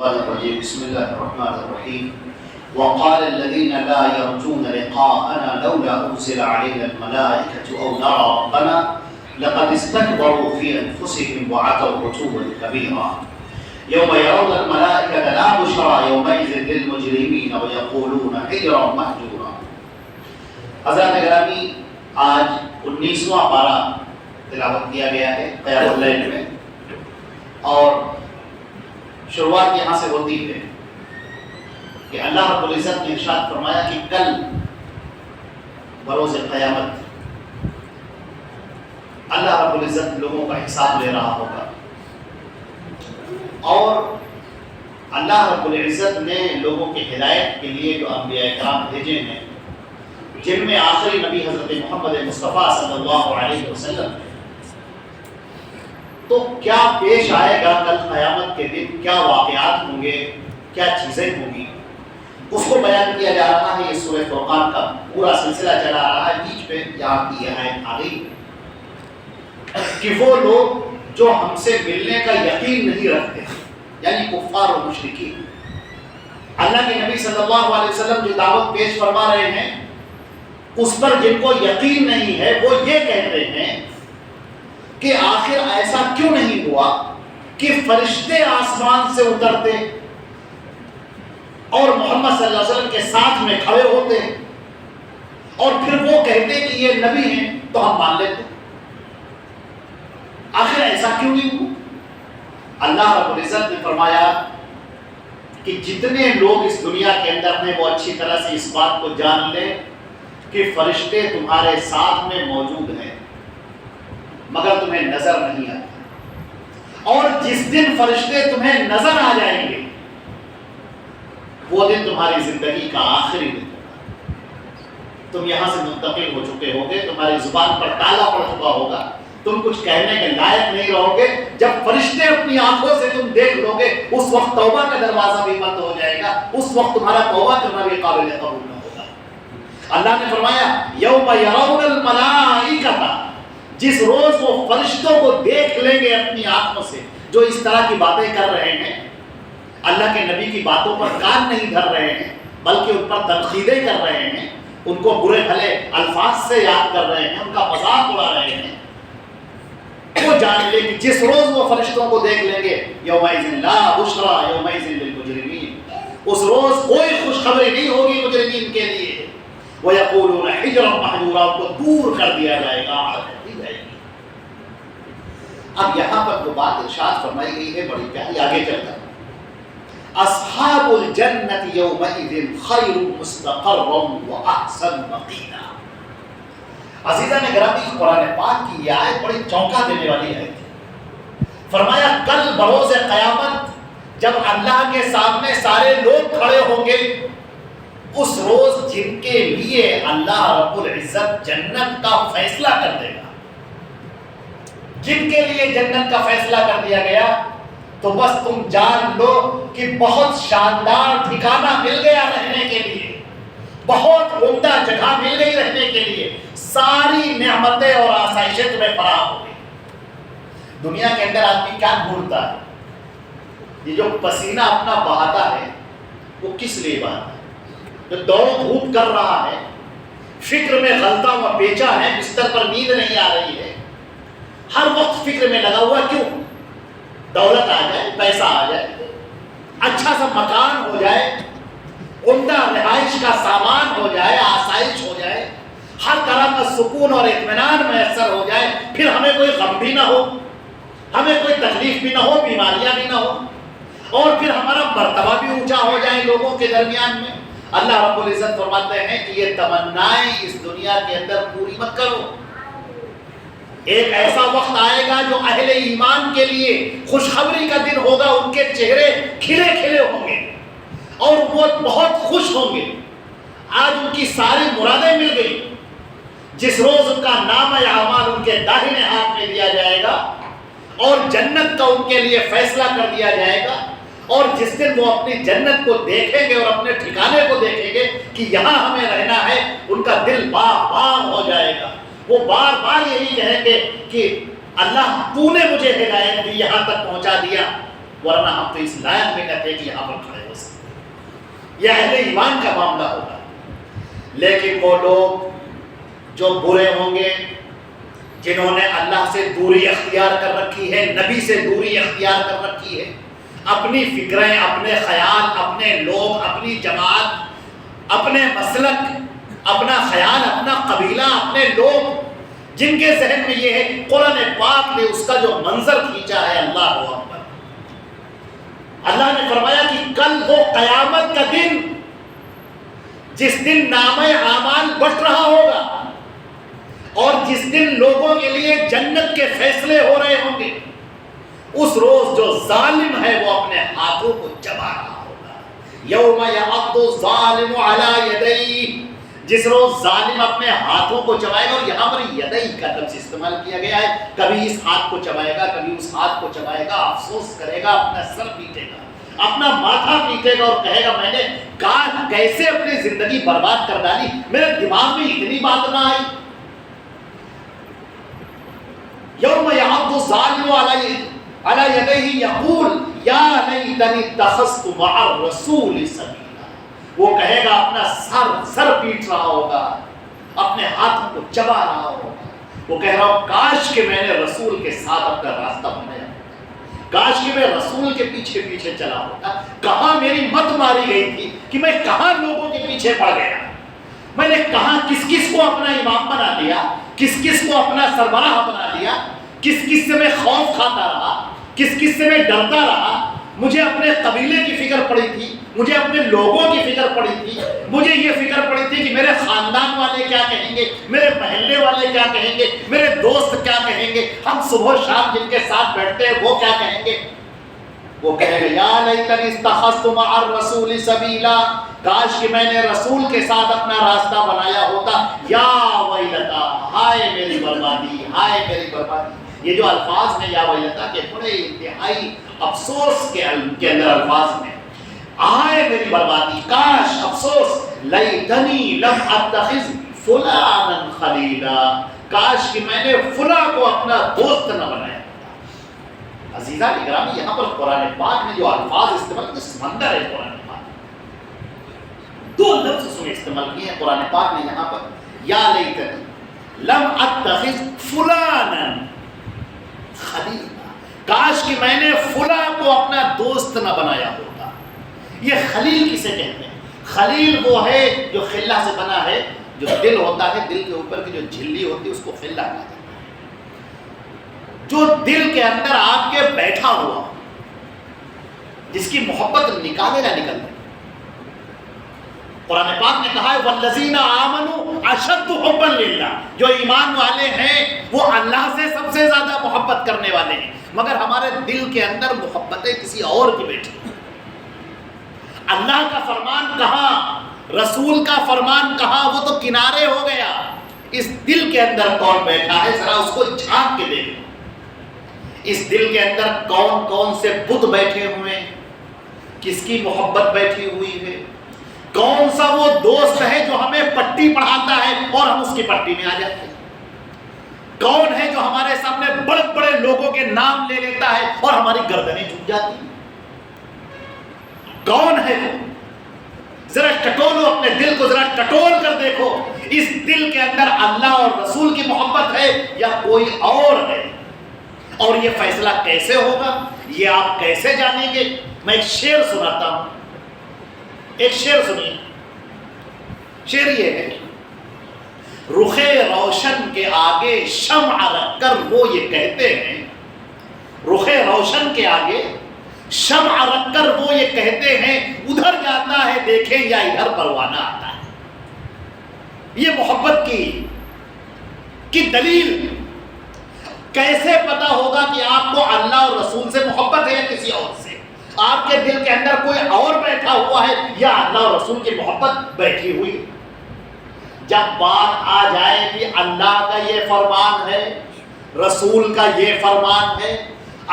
بسم الله الرحمن الرحيم. وقال الذين لا يرجون لقاءنا لولا أنزل علينا الملائكة أو نرى ربنا لقد استكبروا في أنفسهم وعتوا عتوا كبيرا. يوم يرون الملائكة لا بشرى يومئذ للمجرمين ويقولون حجرا مهجورا. حضرات گرامی، آج 19واں پارہ تلاوت کیا گیا ہے قیام اللیل میں، اور شروعات یہاں سے ہوتی ہے کہ اللہ رب العزت نے ارشاد فرمایا کہ کل بروز قیامت اللہ رب العزت لوگوں کا حساب لے رہا ہوگا، اور اللہ رب العزت نے لوگوں کی ہدایت کے لیے جو انبیاء کرام بھیجے ہیں، جن میں آخری نبی حضرت محمد مصطفیٰ صلی اللہ علیہ وسلم ہے، تو کیا پیش آئے گا کل قیامت کے دن، کیا واقعات ہوں گے، کیا چیزیں ہوں گی، اس کو بیان کیا جا رہا ہے۔ یہ سورہ فرقان کا پورا سلسلہ چلا رہا ہے۔ بیچ میں یہاں کی یہ آیت آ گئی کہ وہ لوگ جو ہم سے ملنے کا یقین نہیں رکھتے، یعنی کفار و مشرکین، اللہ کے نبی صلی اللہ علیہ وسلم جو دعوت پیش فرما رہے ہیں اس پر جن کو یقین نہیں ہے، وہ یہ کہتے ہیں کہ آخر ایسا کیوں نہیں ہوا کہ فرشتے آسمان سے اترتے اور محمد صلی اللہ علیہ وسلم کے ساتھ میں کھڑے ہوتے اور پھر وہ کہتے کہ یہ نبی ہیں تو ہم مان لیتے۔ آخر ایسا کیوں نہیں ہوا؟ اللہ رب العزت نے فرمایا کہ جتنے لوگ اس دنیا کے اندر ہیں وہ اچھی طرح سے اس بات کو جان لیں کہ فرشتے تمہارے ساتھ میں موجود ہیں مگر تمہیں نظر نہیں آتے، اور جس دن فرشتے تمہیں نظر آ جائیں گے وہ دن تمہاری زندگی کا آخری دن ہوگا۔ تم یہاں سے منتقل ہو چکے ہوگے، تمہاری زبان پر تالا پڑ چکا ہوگا، تم کچھ کہنے کے لائق نہیں رہو گے۔ جب فرشتے اپنی آنکھوں سے تم دیکھ لو گے اس وقت توبہ کا دروازہ بھی بند ہو جائے گا، اس وقت تمہارا توبہ کرنا بھی قابل قبول نہ ہوگا۔ اللہ نے فرمایا یوم یرون الملائکۃ، جس روز وہ فرشتوں کو دیکھ لیں گے اپنی آنکھوں سے، جو اس طرح کی باتیں کر رہے ہیں، اللہ کے نبی کی باتوں پر کان نہیں دھر رہے ہیں بلکہ ان پر تنقیدیں کر رہے ہیں، ان کو برے بھلے الفاظ سے یاد کر رہے ہیں، ان کا مذاق اڑا رہے ہیں، وہ جان لے کہ جس روز وہ فرشتوں کو دیکھ لیں گے یومئذ لا بشرا یومئذ للمجرمین، اس روز کوئی خوشخبری نہیں ہوگی مجرمین کے لیے۔ وَيَقُولُونَ حِجْرًا مَحْجُورًا، ان کو دور کر دیا جائے گا، اب یہاں پر جو بات ارشاد فرمائی گئی ہے بڑی پیاری، آگے چل کر اصحاب الجنت یومئذ خیر مستقرا واحسن مقیلا۔ عزیزان گرامی، قرآن پاک کی یہ آیت بڑی چونکا دینے والی ہے۔ فرمایا کل بروز قیامت جب اللہ کے سامنے سارے لوگ کھڑے ہوں گے، اس روز جن کے لیے اللہ رب العزت جنت کا فیصلہ کر دے گا، جن کے لیے جنت کا فیصلہ کر دیا گیا، تو بس تم جان لو کہ بہت شاندار ٹھکانہ مل گیا رہنے کے لیے، بہت عمدہ جگہ مل گئی رہنے کے لیے، ساری نعمتیں اور آسائشیں تمہیں فراہم ہو گئی۔ دنیا کے اندر آدمی کیا ڈھونڈتا ہے؟ یہ جو پسینہ اپنا بہاتا ہے وہ کس لیے بہاتا ہے؟ جو دوڑ دھوپ کر رہا ہے، فکر میں غلطا ہوا پیچا ہے، بستر پر نیند نہیں آ رہی ہے، ہر وقت فکر میں لگا ہوا، کیوں؟ دولت آ جائے، پیسہ آ جائے، اچھا سا مکان ہو جائے، عمدہ رہائش کا سامان ہو جائے، آسائش ہو جائے، ہر طرح کا سکون اور اطمینان میسر ہو جائے، پھر ہمیں کوئی غم بھی نہ ہو، ہمیں کوئی تکلیف بھی نہ ہو، بیماریاں بھی نہ ہو، اور پھر ہمارا مرتبہ بھی اونچا ہو جائے لوگوں کے درمیان میں۔ اللہ رب العزت فرماتے ہیں کہ یہ تمنائیں اس دنیا کے اندر پوری مت کرو، ایک ایسا وقت آئے گا جو اہل ایمان کے لیے خوشخبری کا دن ہوگا، ان کے چہرے کھلے کھلے ہوں گے اور وہ بہت خوش ہوں گے۔ آج ان کی ساری مرادیں مل گئی، جس روز ان کا نام اعمال ان کے داہنے ہاتھ میں دیا جائے گا اور جنت کا ان کے لیے فیصلہ کر دیا جائے گا، اور جس دن وہ اپنی جنت کو دیکھیں گے اور اپنے ٹھکانے کو دیکھیں گے کہ یہاں ہمیں رہنا ہے، ان کا دل باغ باغ ہو جائے گا۔ وہ بار بار یہی کہیں گے کہ اللہ تو نے مجھے ہدایت دی، یہاں تک پہنچا دیا، ورنہ ہم تو اس لائق بھی نہ تھے کہ یہاں پر کھڑے ہو سکتے. یہ اہل ایمان کا معاملہ ہوگا. لیکن وہ لوگ جو برے ہوں گے، جنہوں نے اللہ سے دوری اختیار کر رکھی ہے، نبی سے دوری اختیار کر رکھی ہے، اپنی فکریں، اپنے خیال، اپنے لوگ، اپنی جماعت، اپنے مسلک، اپنا خیال، اپنا قبیلہ، اپنے لوگ، جن کے ذہن میں یہ ہے. قرآن پاک نے اس کا جو منظر کھینچا ہے، اللہ اکبر. اللہ نے فرمایا کہ کل وہ قیامت کا دن، جس دن نامہ اعمال بٹ رہا ہوگا اور جس دن لوگوں کے لیے جنت کے فیصلے ہو رہے ہوں گے، اس روز جو ظالم ہے وہ اپنے ہاتھوں کو چبا رہا ہوگا. یوم یعض الظالم علی یدیہ، جس روز ظالم اپنے ہاتھوں کو چبائے گا. اور یہاں پر یدئی کا لفظ استعمال کیا گیا ہے. کبھی اس ہاتھ کو چبائے گا، کبھی اس ہاتھ کو چبائے گا، افسوس کرے گا، اپنا سر پیٹے گا، اپنا ماتھا پیٹے گا اور کہے گا میں نے کیسے اپنی زندگی برباد کر ڈالی، میرے دماغ میں اتنی بات نہ آئی. یوم یعض الظالم علی یدیہ یقول یا لیتنی اتخذت مع الرسول سبیلا. وہ کہے گا، اپنا سر پیٹ رہا ہوگا، اپنے ہاتھوں کو چبا رہا ہوگا. وہ کہہ رہا ہوں کاش کہ میں نے رسول کے ساتھ اپنا راستہ بنایا، کاش کہ میں رسول کے پیچھے پیچھے چلا ہوتا. کہاں میری مت ماری گئی تھی کہ میں کہاں لوگوں کے پیچھے پڑ گیا. میں نے کہاں کس کس کو اپنا امام بنا لیا، کس کس کو اپنا سربراہ بنا لیا، کس کس سے میں خوف کھاتا رہا، کس کس سے میں ڈرتا رہا. مجھے اپنے قبیلے کی فکر پڑی تھی، مجھے اپنے لوگوں کی فکر پڑی تھی، مجھے یہ فکر پڑی تھی کہ میرے خاندان والے کیا کہیں گے، میرے محلے والے کیا کہیں گے، میرے دوست کیا کہیں گے، ہم صبح شام جن کے ساتھ بیٹھتے ہیں وہ کیا کہیں گے. وہ کہے گا یا لیتنی اتخذت مع الرسول سبیلا، کاش کہ میں نے رسول کے ساتھ اپنا راستہ بنایا ہوتا. یا ویلتا، ہائے میری بربادی، ہائے میری بربادی. یہ جو الفاظ ہیں یا ویلتا کے بڑے انتہائی افسوس کے اندر الفاظ میں، ہائے میری بربادی، کاش، افسوس. لیتنی لم اتخذ فلانا خلیلا، کاش کہ میں نے فلاں کو اپنا دوست نہ بنایا. عزیزہ اکرامی، یہاں پر قرآن پاک نے جو الفاظ استعمال کیے، سمندر ہے قرآن پاک. دو لفظ سنے استعمال کیے ہیں قرآن پاک نے یہاں پر. یا لیتنی لم اتخذ فلانا خلیلا، کاش کہ میں نے فلاں کو اپنا دوست نہ بنایا ہوتا. یہ خلیل کسے کہتے ہیں؟ خلیل وہ ہے جو خلہ سے بنا ہے. جو دل ہوتا ہے، دل کے اوپر کی جو جھلی ہوتی ہے اس کو خلہ کہتے ہیں. جو دل کے اندر آپ کے بیٹھا ہوا، جس کی محبت نکالے نہ نکلے. قرآن پاک نے کہا ہے والذین آمنوا اشد حبا للہ، جو ایمان والے ہیں وہ اللہ سے سب سے زیادہ محبت کرنے والے ہیں. مگر ہمارے دل کے اندر محبتیں کسی اور کی بیٹھی. اللہ کا فرمان کہاں، رسول کا فرمان کہاں، وہ تو کنارے ہو گیا. اس دل کے اندر کون بیٹھا ہے، ذرا اس کو جھانک کے دیکھو. اس دل کے اندر کون کون سے بت بیٹھے ہوئے ہیں، کس کی محبت بیٹھی ہوئی ہے، کون سا وہ دوست ہے جو ہمیں پٹی پڑھاتا ہے اور ہم اس کی پٹی میں آ جاتے ہیں، کون ہے جو ہمارے سامنے بڑے بڑے لوگوں کے نام لے لیتا ہے اور ہماری گردنیں جھک جاتی ہیں. کون ہے وہ؟ ذرا ٹٹولو اپنے دل کو، ذرا ٹٹول کر دیکھو. اس دل کے اندر اللہ اور رسول کی محبت ہے یا کوئی اور ہے؟ اور یہ فیصلہ کیسے ہوگا، یہ آپ کیسے جانیں گے؟ میں ایک شعر سناتا ہوں. ایک شعر سنیے. شعر یہ ہے، رخ روشن کے آگے شمع رکھ کر وہ یہ کہتے ہیں، رخ روشن کے آگے شمع رکھ کر وہ یہ کہتے ہیں، ادھر جاتا ہے دیکھیں یا ادھر پروانہ آتا ہے. یہ محبت کی دلیل. کیسے پتا ہوگا کہ آپ کو اللہ اور رسول سے محبت ہے یا کسی اور سے؟ آپ کے دل کے اندر کوئی اور بیٹھا ہوا ہے یا اللہ اور رسول کی محبت بیٹھی ہوئی؟ جب بات آ جائے کہ اللہ کا یہ فرمان ہے، رسول کا یہ فرمان ہے،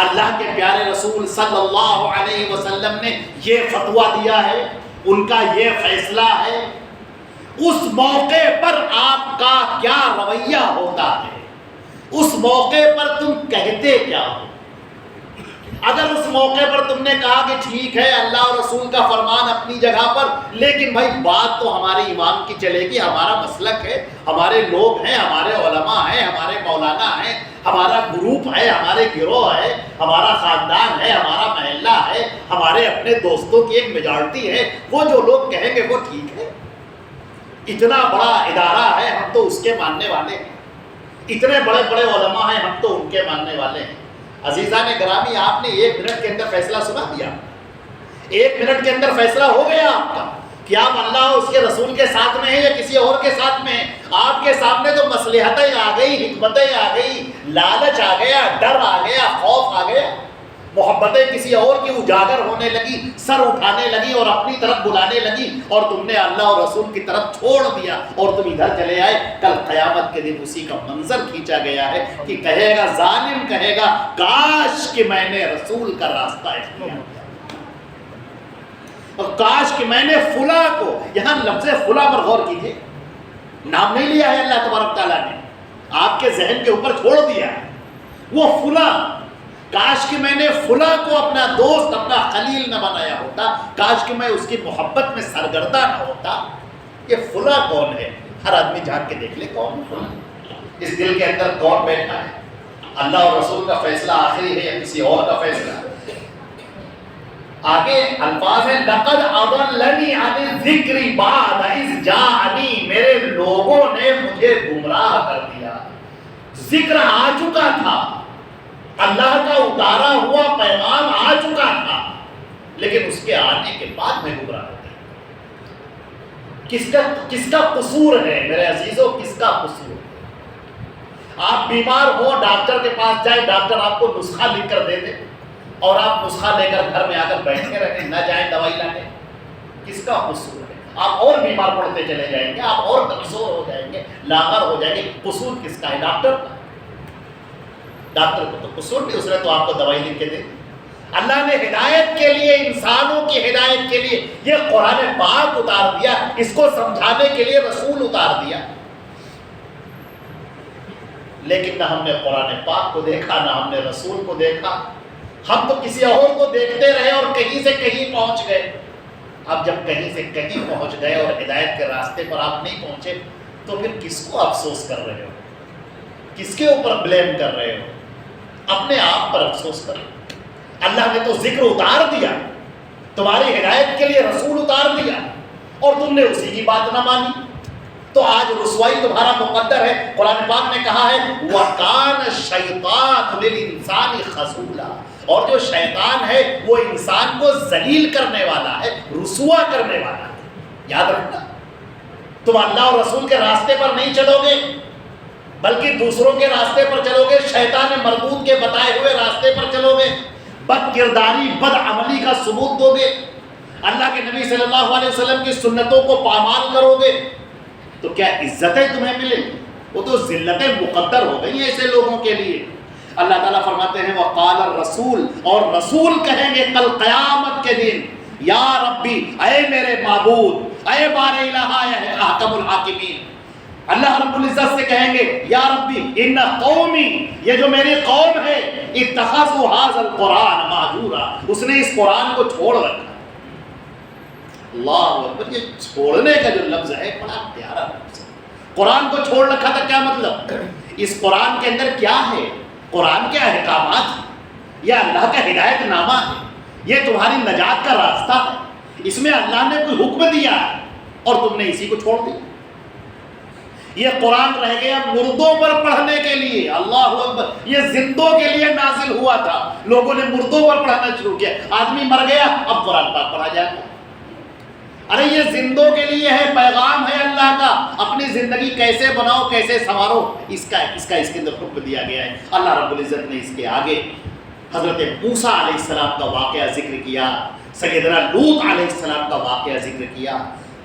اللہ کے پیارے رسول صلی اللہ علیہ وسلم نے یہ فتویٰ دیا ہے، ان کا یہ فیصلہ ہے، اس موقع پر آپ کا کیا رویہ ہوتا ہے؟ اس موقع پر تم کہتے کیا ہو؟ اگر اس موقع پر تم نے کہا کہ ٹھیک ہے اللہ اور رسول کا فرمان اپنی جگہ پر، لیکن بھائی بات تو ہمارے امام کی چلے گی، ہمارا مسلک ہے، ہمارے لوگ ہیں، ہمارے علماء ہیں، ہمارے مولانا ہیں، ہمارا گروپ ہے، ہمارے گروہ ہے، ہمارا خاندان ہے، ہمارا محلہ ہے، ہمارے اپنے دوستوں کی ایک میجارٹی ہے، وہ جو لوگ کہیں گے وہ ٹھیک ہے۔ اتنا بڑا ادارہ ہے، ہم تو اس کے ماننے والے ہیں، اتنے بڑے بڑے علماء ہیں، ہم تو ان کے ماننے والے ہیں۔ عزیزان گرامی، آپ نے 1 منٹ کے اندر فیصلہ سنا دیا، 1 منٹ کے اندر فیصلہ ہو گیا آپ کا کہ آپ اللہ اور اس کے رسول کے ساتھ میں ہیں یا کسی اور کے ساتھ میں ہیں۔ آپ کے سامنے تو مصلحتیں آ گئی، حکمتیں آ گئی، لالچ آ گیا، ڈر آ گیا، خوف آ گیا، محبتیں کسی اور کی اجاگر ہونے لگی، سر اٹھانے لگی اور اپنی طرف بلانے لگی، اور تم نے اللہ اور رسول کی طرف چھوڑ دیا اور تم ادھر چلے آئے۔ کل قیامت کے دن اسی کا منظر کھینچا گیا ہے کہ کہے گا ظالم، کہے گا کاش کہ میں نے رسول کا راستہ اختیار کیا، اور کاش کہ میں نے فلاں کو، یہاں لفظ فلاں پر غور کیجیے، نام نہیں لیا ہے اللہ تبارک تعالیٰ نے، آپ کے ذہن کے اوپر چھوڑ دیا ہے وہ فلاں، کاش کہ میں نے فلاں کو اپنا دوست، اپنا خلیل نہ بنایا ہوتا، کاش کہ میں اس کی محبت میں سرگردہ نہ ہوتا۔ یہ فلاں کون ہے؟ ہر آدمی جھانک کے دیکھ لے کون فلاں، اس دل کے اندر کون بیٹھا ہے؟ اللہ اور رسول کا فیصلہ آخری ہے یا کسی اور کا فیصلہ؟ آگے الفاظ ہیں لقد اضلنی عن الذکر بعد اذ جاءنی، میرے لوگوں نے مجھے گمراہ کر دیا، ذکر آ چکا تھا، اللہ کا اتارا ہوا پیغام آ چکا تھا، لیکن اس کے آنے کے بعد میں گمراہ ہو گیا۔ کس کا قصور ہے میرے عزیزوں؟ کس کا قصور؟ آپ بیمار ہو، ڈاکٹر کے پاس جائیں، ڈاکٹر آپ کو نسخہ لکھ کر دے دے اور آپ نسخہ لے کر گھر میں آ کر بیٹھے رہیں، نہ جائیں دوائی لانے، کس کا قصور ہے؟ آپ اور بیمار پڑتے چلے جائیں گے، آپ اور کمزور ہو جائیں گے، لاغر ہو جائیں گے۔ قصور کس کا ہے؟ ڈاکٹر کا؟ ڈاکٹر کو تو قصور نہیں، اس نے تو آپ کو دوائی لکھ کے دے۔ اللہ نے ہدایت کے لیے، انسانوں کی ہدایت کے لیے یہ قرآن پاک اتار دیا، اس کو سمجھانے کے لیے رسول اتار دیا، لیکن نہ ہم نے قرآن پاک کو دیکھا، نہ ہم نے رسول کو دیکھا، ہم تو کسی اور کو دیکھتے رہے اور کہیں سے کہیں پہنچ گئے۔ اب جب کہیں سے کہیں پہنچ گئے اور ہدایت کے راستے پر آپ نہیں پہنچے تو پھر کس کو افسوس کر رہے ہو؟ کس کے اوپر بلیم کر رہے ہو؟ اپنے آپ پر افسوس کرو۔ اللہ نے تو ذکر اتار دیا، تمہاری ہدایت کے لیے رسول اتار دیا، اور تم نے اسی کی بات نہ مانی، تو آج رسوائی تمہارا مقدر ہے۔ قرآن پاک نے کہا ہے وَكَانَ الشَّيْطَانُ لِلْإِنسَانِ خَذُولًا، اور جو شیطان ہے وہ انسان کو ذلیل کرنے والا ہے، رسوا کرنے والا ہے۔ یاد رکھنا، تم اللہ اور رسول کے راستے پر نہیں چلو گے بلکہ دوسروں کے راستے پر چلو گے، شیطان مردود کے بتائے ہوئے راستے پر چلو گے، بد کرداری، بد عملی کا ثبوت دو گے، اللہ کے نبی صلی اللہ علیہ وسلم کی سنتوں کو پامال کرو گے، تو کیا عزتیں تمہیں ملیں گی؟ وہ تو ذلتیں مقدر ہو گئی ہیں ایسے لوگوں کے لیے۔ اللہ تعالیٰ فرماتے ہیں وقال الرسول، اور رسول کہیں گے کل قیامت کے دن یا ربی، اے میرے معبود، اے بار الہ، اے احکم الحاکمین، اللہ رب العزت سے کہیں گے یا ربی ان قومی، یہ جو میری قوم ہے، اتخذوا ھذا القرآن مہجورا، اس نے اس قرآن کو چھوڑ رکھا۔ اللہ اکبر، یہ چھوڑنے کا جو لفظ ہے بڑا پیارا لفظ ہے۔ قرآن کو چھوڑ رکھا تھا، کیا مطلب؟ اس قرآن کے اندر کیا ہے؟ قرآن کے احکامات ہیں، یہ اللہ کا ہدایت نامہ ہے، یہ تمہاری نجات کا راستہ ہے، اس میں اللہ نے کوئی حکم دیا ہے اور تم نے اسی کو چھوڑ دیا۔ یہ قرآن رہ گیا مردوں پر پڑھنے کے لیے، اللہ اکبر، یہ زندوں کے لیے نازل ہوا تھا، لوگوں نے مردوں پر پڑھنا شروع کیا۔ آدمی مر گیا اب قرآن پاک پڑھا جاتا ہے۔ ارے یہ زندوں کے لیے ہے، پیغام ہے اللہ کا، اپنی زندگی کیسے بناؤ، کیسے سنوارو، اس کا اس کے اندر حکم دیا گیا ہے۔ اللہ رب العزت نے اس کے آگے حضرت موسیٰ علیہ السلام کا واقعہ ذکر کیا، سیدنا لوط علیہ السلام کا واقعہ ذکر کیا،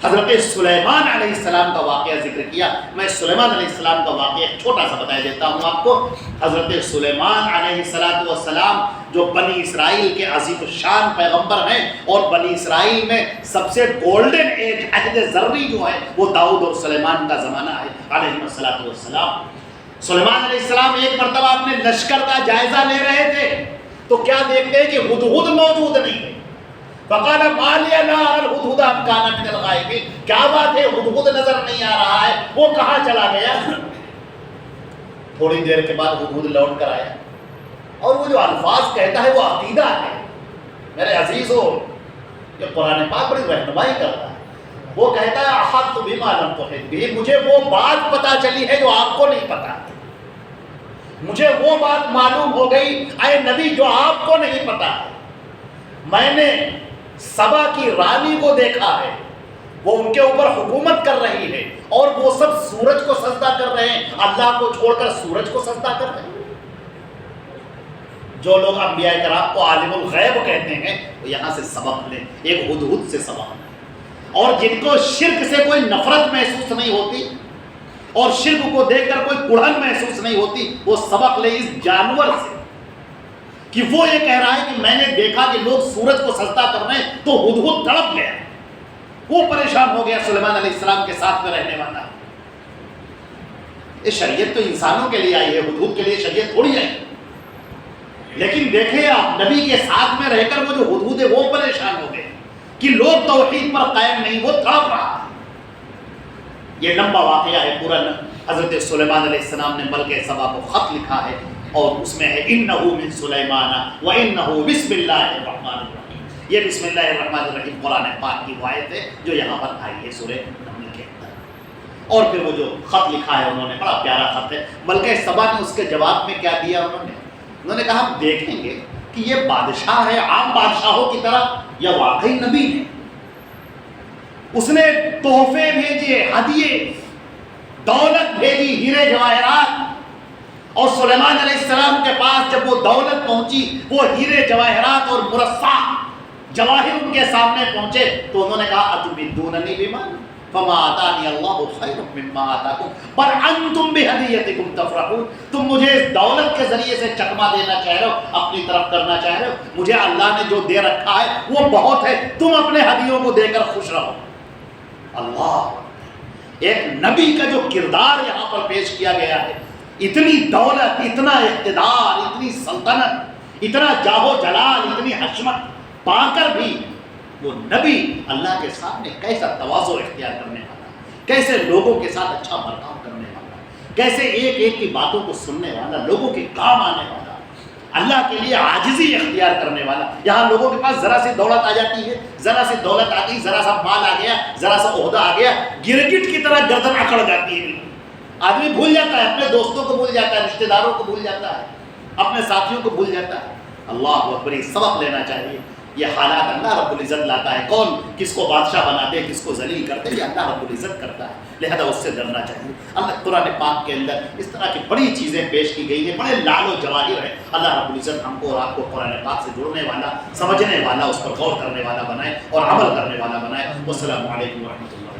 حضرت سلیمان علیہ السلام کا واقعہ ذکر کیا۔ میں سلیمان علیہ السلام کا واقعہ ایک چھوٹا سا بتا دیتا ہوں آپ کو۔ حضرت سلیمان علیہ السلام جو بنی اسرائیل کے عظیم الشان پیغمبر ہیں، اور بنی اسرائیل میں سب سے گولڈن ایج، عہد زرعی جو ہے، وہ داؤد اور سلیمان کا زمانہ ہے علیہ السلام۔ سلیمان علیہ السلام ایک مرتبہ اپنے لشکر کا جائزہ لے رہے تھے، تو تو کیا دیکھتے ہیں کہ ہدہد موجود نہیں ہے. فقال ما لی لا ارى الهدهد ام كان من الغائبین. کیا بات ہے ہدہد نظر نہیں آ رہا ہے, وہ کہاں چلا گیا؟ تھوڑی دیر کے بعد ہدہد لوٹ کر آیا اور وہ جو الفاظ کہتا ہے وہ عقیدہ ہے. میرے عزیزو, یہ قرآن پاک بڑی رہنمائی کرتا ہے. وہ کہتا ہے احاطت بما لم تحط به, مجھے وہ بات پتہ چلی ہے جو آپ کو نہیں پتا, مجھے وہ بات معلوم ہو گئی اے نبی جو آپ کو نہیں پتا ہے. میں نے سبا کی رانی کو دیکھا ہے, وہ ان کے اوپر حکومت کر رہی ہے اور وہ سب سورج کو سجدہ کر رہے ہیں, اللہ کو چھوڑ کر سورج کو سجدہ کر رہے ہیں. جو لوگ انبیاء کرام کو عالم الغیب کہتے ہیں وہ یہاں سے سبق لیں, ایک ہدہد سے سبق لیں. اور جن کو شرک سے کوئی نفرت محسوس نہیں ہوتی اور شرک کو دیکھ کر کوئی کڑھن محسوس نہیں ہوتی, وہ سبق لے اس جانور سے کہ وہ یہ کہہ رہا ہے کہ میں نے دیکھا کہ لوگ سورج کو سجدہ کر رہے ہیں تو ہدہد تڑپ گیا, وہ پریشان ہو گیا. سلیمان علیہ السلام کے ساتھ میں رہنے والا, یہ شریعت تو انسانوں کے لیے آئی ہے, ہدہد کے لیے شریعت تھوڑی آئی. لیکن دیکھیں آپ, نبی کے ساتھ میں رہ کر وہ جو ہدہد ہے وہ پریشان ہو گئے کہ لوگ توحید پر قائم نہیں, وہ تڑپ رہا ہے. یہ لمبا واقعہ ہے پورا. حضرت سلیمان علیہ السلام نے ملکہ سبا کو خط لکھا ہے اور اس میں ہے انہو من سلیمان و انہو بسم اللہ الرحمن الرحیم. یہ بسم اللہ الرحمن الرحیم قرآن پاک کی آیت ہے جو یہاں پر آئی ہے سورہ نمل کے اندر. اور پھر وہ جو خط لکھا ہے انہوں نے, بڑا پیارا خط ہے. ملکہ سبا نے اس کے جواب میں کیا دیا, انہوں نے کہا ہم دیکھیں گے کہ یہ بادشاہ ہے عام بادشاہوں کی طرح یا واقعی نبی ہے. اس نے تحفے بھیجے, ہدیے, دولت بھیجی, ہیرے جواہرات, اور سلیمان علیہ السلام کے پاس جب وہ دولت پہنچی, وہ ہیرے جواہرات اور مرصع جواہر ان کے سامنے پہنچے تو انہوں نے کہا اتمدوننی بمال فما آتانی اللہ خیر مما آتاکم بل انتم بہدیتکم تفرحون. تم مجھے اس دولت کے ذریعے سے چکما دینا چاہ رہے ہو, اپنی طرف کرنا چاہ رہے ہو, مجھے اللہ نے جو دے رکھا ہے وہ بہت ہے, تم اپنے ہدیوں کو دے کر خوش رہو. اللہ, ایک نبی کا جو کردار یہاں پر پیش کیا گیا ہے, اتنی دولت, اتنا اقتدار, اتنی سلطنت, اتنا جاہ و جلال, اتنی حشمت پا کر بھی وہ نبی اللہ کے سامنے کیسا تواضع اختیار کرنے والا, کیسے لوگوں کے ساتھ اچھا برتاؤ کرنے والا, کیسے ایک ایک کی باتوں کو سننے والا, لوگوں کے کام آنے والا, اللہ کے لیے عاجزی اختیار کرنے والا. یہاں لوگوں کے پاس ذرا سی دولت آ جاتی ہے, ذرا سی دولت آ گئی, ذرا سا مال آ گیا, ذرا سا عہدہ آ گیا, گرگٹ کی طرح گردن اکڑ جاتی ہے. آدمی بھول جاتا ہے, اپنے دوستوں کو بھول جاتا ہے, رشتہ داروں کو بھول جاتا ہے, اپنے ساتھیوں کو بھول جاتا ہے. اللہ اکبر, سبق لینا چاہیے. یہ حالات اللہ رب العزت لاتا ہے. کون کس کو بادشاہ بناتے, کس کو ذلیل کرتے, یہ اللہ رب العزت کرتا ہے. لہذا اس سے ڈرنا چاہیے. اللہ قرآن پاک کے اندر اس طرح کی بڑی چیزیں پیش کی گئی ہیں, بڑے لال و جواہر ہیں. اللہ رب العزت ہم کو اور آپ کو قرآن پاک سے جڑنے والا, سمجھنے والا, اس پر غور کرنے والا بنائے اور عمل کرنے والا بنائے. والسلام علیکم ورحمۃ اللہ.